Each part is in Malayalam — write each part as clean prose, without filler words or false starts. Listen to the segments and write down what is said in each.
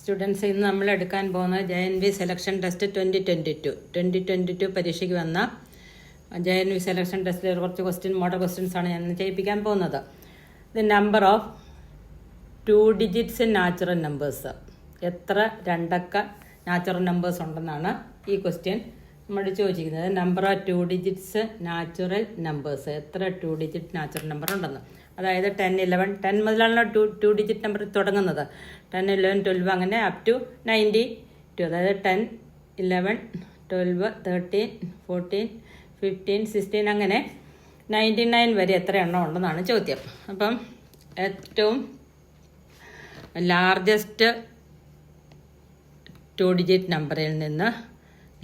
സ്റ്റുഡൻസ് ഇന്ന് നമ്മൾ എടുക്കാൻ പോകുന്ന JNV സെലക്ഷൻ ടെസ്റ്റ് 2022 പരീക്ഷയ്ക്ക് വന്ന JNV സെലക്ഷൻ ടെസ്റ്റിൽ കുറച്ച് മോഡൽ ക്വസ്റ്റ്യൻസ് ആണ് ഞാൻ ചെയ്യിപ്പിക്കാൻ പോകുന്നത്. The number of 2 digits natural numbers, എത്ര രണ്ടക്ക നാച്ചുറൽ നമ്പേഴ്സ് ഉണ്ടെന്നാണ് ഈ ക്വസ്റ്റ്യൻ നമ്മൾ ചോദിച്ചിരിക്കുന്നത്. Number of 2 digits natural numbers, എത്ര 2 ഡിജിറ്റ് നാച്ചുറൽ നമ്പർ ഉണ്ടെന്ന്. അതായത് 10, 11, 10 മുതലാണല്ലോ 2 ഡിജിറ്റ് നമ്പർ തുടങ്ങുന്നത്. 10, 11, 12 അങ്ങനെ അപ് ടു 92. അതായത് 10, 11, 12, 13, 14, 15, 16 അങ്ങനെ 99 വരെ എത്ര എണ്ണം ഉണ്ടെന്നാണ് ചോദ്യം. അപ്പം ഏറ്റവും ലാർജസ്റ്റ് 2 ഡിജിറ്റ് നമ്പറിൽ നിന്ന്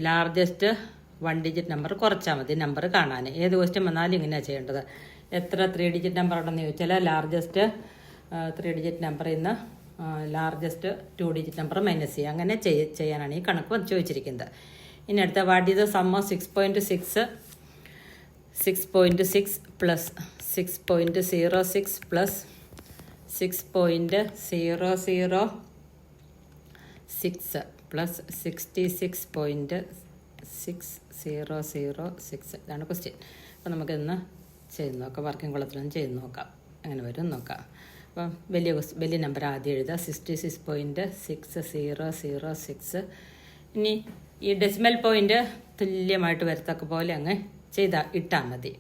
ലാർജസ്റ്റ് 1 ഡിജിറ്റ് നമ്പർ കുറച്ചാൽ മതി നമ്പർ കാണാൻ. ഏത് ക്വസ്റ്റ്യൻ വന്നാലും ഇങ്ങനെയാണ് ചെയ്യേണ്ടത്. എത്ര 3 ഡിജിറ്റ് നമ്പർ ഉണ്ടെന്ന് ചോദിച്ചാൽ ലാർജസ്റ്റ് 3 ഡിജിറ്റ് നമ്പറിൽ നിന്ന് ലാർജസ്റ്റ് 2 ഡിജിറ്റ് നമ്പർ മൈനസ് ചെയ്യുക. അങ്ങനെ ചെയ്യാനാണ് ഈ കണക്ക് ചോദിച്ചിരിക്കുന്നത്. ഇനി അടുത്ത what is the sum of 6.6 plus 6.06 plus 6.006 plus 66.6006. ഇതാണ് ക്വസ്റ്റ്യൻ. അപ്പോൾ നമുക്കിന്ന് ചെയ്ത് നോക്കാം. വർക്കിംഗ് കുളത്തിലൊന്നും ചെയ്ത് നോക്കാം, അങ്ങനെ വരും നോക്കാം. അപ്പം വലിയ നമ്പർ ആദ്യം എഴുതുക, 66.6006. ഇനി ഈ ഡെസിമൽ പോയിൻ്റ് തുല്യമായിട്ട് വരത്തക്ക പോലെ അങ്ങ് ഇട്ടാൽ മതി.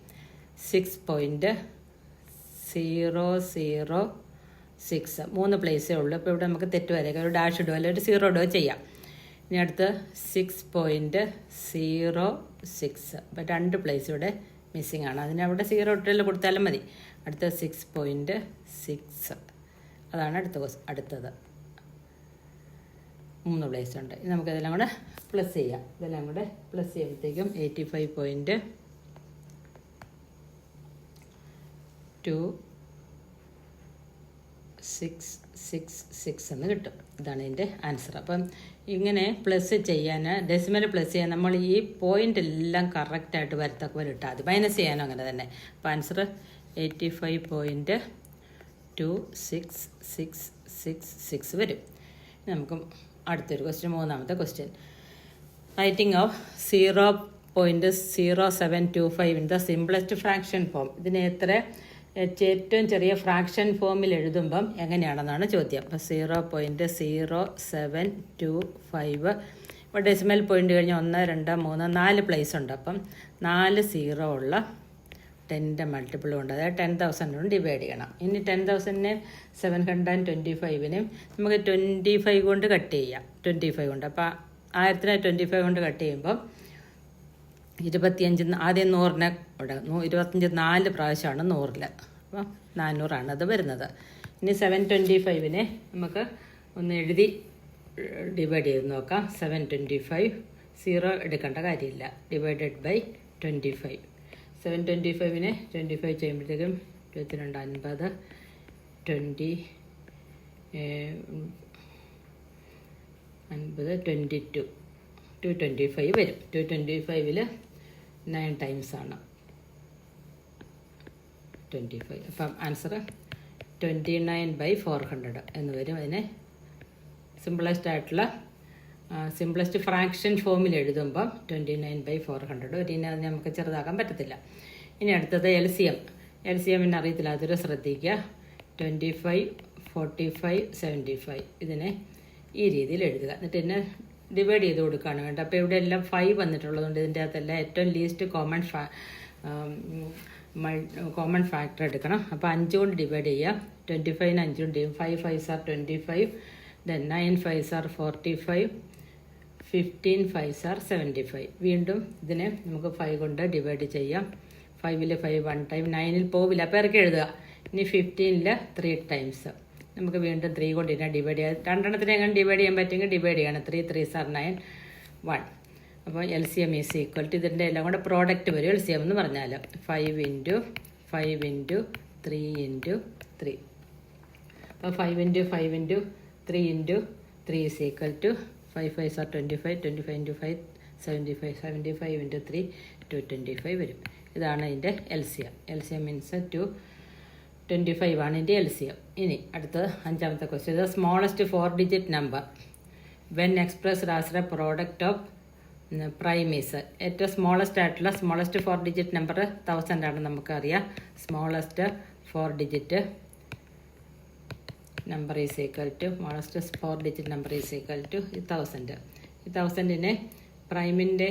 6.006 3 പ്ലേസേ ഉള്ളൂ. അപ്പോൾ ഇവിടെ നമുക്ക് തെറ്റ് വരേക്കാം. ഒരു ഡാഷ് ഇടുക അല്ലെങ്കിൽ ഒരു 0 ഇടുക ചെയ്യാം. ഇനി അടുത്ത് 6.06. അപ്പോൾ 2 പ്ലേസ് ഇവിടെ മിസ്സിംഗ് ആണ്. അതിനവിടെ 0 ഇട്ടിൽ കൊടുത്താലും മതി. അടുത്ത 6.6 അതാണ് അടുത്തത് 3 പ്ലേസ് ഉണ്ട്. ഇനി നമുക്കിതെല്ലാം കൂടെ പ്ലസ് ചെയ്യാം. ഇതെല്ലാം കൂടെ പ്ലസ് ചെയ്യുമ്പോഴത്തേക്കും 85.2666 എന്ന് കിട്ടും. ഇതാണ് ഇതിൻ്റെ ആൻസർ. അപ്പം ഇങ്ങനെ പ്ലസ് ചെയ്യാൻ, ഡെസിമൽ പ്ലസ് ചെയ്യാൻ നമ്മൾ ഈ പോയിന്റ് എല്ലാം കറക്റ്റായിട്ട് വരത്തക്ക പോലെ ഇട്ടാൽ മതി. മൈനസ് ചെയ്യാനും അങ്ങനെ തന്നെ. അപ്പോൾ ആൻസർ 85.2666 വരും. നമുക്ക് അടുത്തൊരു ക്വസ്റ്റ്യൻ, മൂന്നാമത്തെ question. Writing of 0.0725 in the simplest fraction form. ഇതിനെ ഏറ്റവും ചെറിയ ഫ്രാക്ഷൻ ഫോമിൽ എഴുതുമ്പം എങ്ങനെയാണെന്നാണ് ചോദ്യം. അപ്പോൾ 0.0725 ഇപ്പോൾ ഡെസിമൽ പോയിന്റ് കഴിഞ്ഞ് 1, 2, 3, 4 പ്ലേസ് ഉണ്ട്. അപ്പം 4 0 ഉള്ള 10ൻ്റെ മൾട്ടിപ്പിളും ഉണ്ട്. അതായത് 10,000 കൊണ്ട് ഡിവൈഡ് ചെയ്യണം. ഇനി 10,000നെ 725നെ നമുക്ക് 25 കൊണ്ട് കട്ട് ചെയ്യാം. 25 കൊണ്ട്, അപ്പോൾ 1000നെ 25 കൊണ്ട് കട്ട് ചെയ്യുമ്പം 25 ആദ്യം 100നെ 25 4 പ്രാവശ്യമാണ് 100ൽ. അപ്പോൾ 400 അത് വരുന്നത്. ഇനി 725നെ നമുക്ക് ഒന്ന് എഴുതി ഡിവൈഡ് ചെയ്ത് നോക്കാം. 725 0 എടുക്കേണ്ട കാര്യമില്ല. Divided by 25. 725നെ 25 ചെയ്യുമ്പോഴത്തേക്കും 22, 50, 20, 22, 225 വരും. 225ൽ 9 ടൈംസ് ആണ് 25. അപ്പം ആൻസർ 29/400 എന്ന് വരും. അതിനെ സിമ്പിളസ്റ്റ് ആയിട്ടുള്ള സിംപ്ലസ്റ്റ് ഫ്രാക്ഷൻ ഫോമിൽ എഴുതുമ്പം 29/400. ഇനി അത് നമുക്ക് ചെറുതാക്കാൻ പറ്റത്തില്ല. ഇനി അടുത്തത് LCM. LCMന് അറിയത്തില്ല, അതൊരു ശ്രദ്ധിക്കുക. 25, 45, 75 ഇതിനെ ഈ രീതിയിൽ എഴുതുക. എന്നിട്ട് ഇതിനെ ഡിവൈഡ് ചെയ്ത് കൊടുക്കുകയാണ് വേണ്ടത്. അപ്പോൾ ഇവിടെ എല്ലാം 5 വന്നിട്ടുള്ളതുകൊണ്ട് ഇതിൻ്റെ അകത്തെല്ലാം ഏറ്റവും ലീസ്റ്റ് കോമൺ ഫാക്ടർ എടുക്കണം. അപ്പോൾ 5 കൊണ്ട് ഡിവൈഡ് ചെയ്യുക. 25ന് 5 കൊണ്ട് ചെയ്യും. 5 5s are 25, then 9 5s are 45, 15 5s are 75. വീണ്ടും ഇതിനെ നമുക്ക് 5 കൊണ്ട് ഡിവൈഡ് ചെയ്യാം. 5ൽ 5 1 ടൈം, 9ൽ പോവില്ല, അപ്പോൾ ഇറക്കി എഴുതുക. ഇനി 15ൽ 3 ടൈംസ് നമുക്ക് വീണ്ടും 3 കൊണ്ട് ഇതിനെ ഡിവൈഡ് ചെയ്യാം. 2 എണ്ണത്തിനെ എങ്ങനെ ഡിവൈഡ് ചെയ്യാൻ പറ്റുമെങ്കിൽ ഡിവൈഡ് ചെയ്യണം. 3 3s are 9, 1. അപ്പോൾ LCM ഈസ് ഈക്വൽ ടു ഇതിൻ്റെ എല്ലാം കൂടെ പ്രോഡക്റ്റ് വരും. LCM എന്ന് പറഞ്ഞാൽ 5 × 5 × 3 × 3. അപ്പോൾ 5 × 5 × 3 × 3 is equal to 5 5s are 25, 25 × 5 75, 75 × 3 225 വരും. ഇതാണ് ഇതിൻ്റെ LCM. LCM മീൻസ് 225 ആണ് ഇതിൻ്റെ LCM. ഇനി അടുത്തത് 5ാമത്തെ question. The smallest 4 digit number when expressed as a product of prime is ഏറ്റവും സ്മോളസ്റ്റ് 4 ഡിജിറ്റ് നമ്പർ 1000 ആണ് നമുക്കറിയാം. Smallest 4 digit number is equal to smallest 4 digit number is equal to 1000. ഈ 1000നെ പ്രൈമിൻ്റെ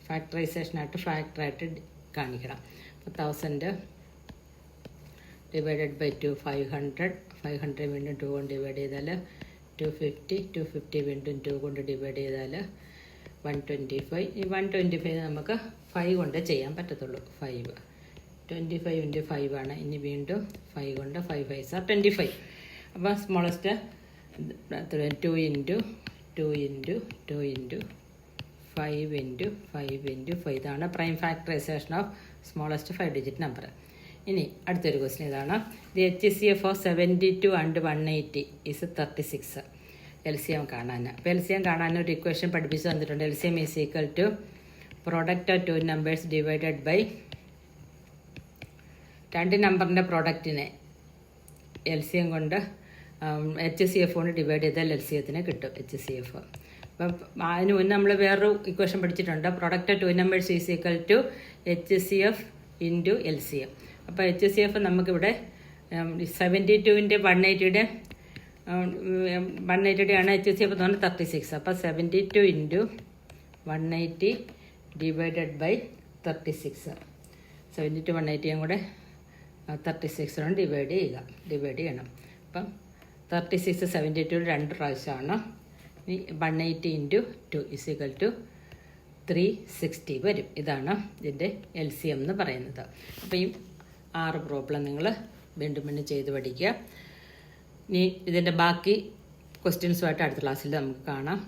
ഫാക്ടറായിട്ട് കാണിക്കണം. അപ്പോൾ 1000 ഡിവൈഡഡ് ബൈ 2 500 വീണ്ടും 2 കൊണ്ട് ഡിവൈഡ് ചെയ്താൽ 250 വീണ്ടും 2 കൊണ്ട് ഡിവൈഡ് ചെയ്താൽ 125. ഈ 125 നമുക്ക് 5 കൊണ്ട് ചെയ്യാൻ പറ്റത്തുള്ളൂ. 25 ഇൻറ്റു 5 ആണ്. ഇനി വീണ്ടും 5 കൊണ്ട് 5 5 ആർ 25. അപ്പോൾ smallest 2 into 2 into 2 into 5 into 5 into 5 ഇതാണ് prime factorisation of smallest 5 digit number. ഇനി അടുത്തൊരു ക്വസ്റ്റ്യൻ ഇതാണ്. The HCF of 72 and 180 is 36. LCM കാണാൻ. അപ്പോൾ LCM കാണാൻ ഒരു ഇക്വേഷൻ പഠിപ്പിച്ച് തന്നിട്ടുണ്ട്. LCM is equal to product of 2 numbers divided by 2 നമ്പറിൻ്റെ പ്രോഡക്റ്റിനെ LCM കൊണ്ട് HCF കൊണ്ട് ഡിവൈഡ് ചെയ്താൽ LCMത്തിന് കിട്ടും. HCF. അപ്പം അതിന് മുന്നേ നമ്മൾ വേറൊരു ഇക്വേഷൻ പഠിച്ചിട്ടുണ്ട്. Product of 2 numbers is equal to HCF into LCM. അപ്പോൾ HCF നമുക്കിവിടെ 72ൻ്റെ 180യുടെ 180യുടെ ആണ് HCF എന്ന് പറഞ്ഞാൽ 36. അപ്പോൾ 72 ഇൻറ്റു 180 ഡിവൈഡഡ് ബൈ 36. 72 180യും കൂടെ 36 കൊണ്ട് ഡിവൈഡ് ചെയ്യണം. അപ്പം 36 72 2 പ്രാവശ്യമാണ്. ഇനി 180 ഇൻറ്റു 2 ഇസ് ഈക്വൽ ടു 360 വരും. ഇതാണ് ഇതിൻ്റെ LCM എന്ന് പറയുന്നത്. അപ്പോൾ ഈ 6 പ്രോബ്ലം നിങ്ങൾ വീണ്ടും ചെയ്ത് പഠിക്കുക. ഇനി ഇതിൻ്റെ ബാക്കി ക്വസ്റ്റ്യൻസുമായിട്ട് അടുത്ത ക്ലാസ്സിൽ നമുക്ക് കാണാം.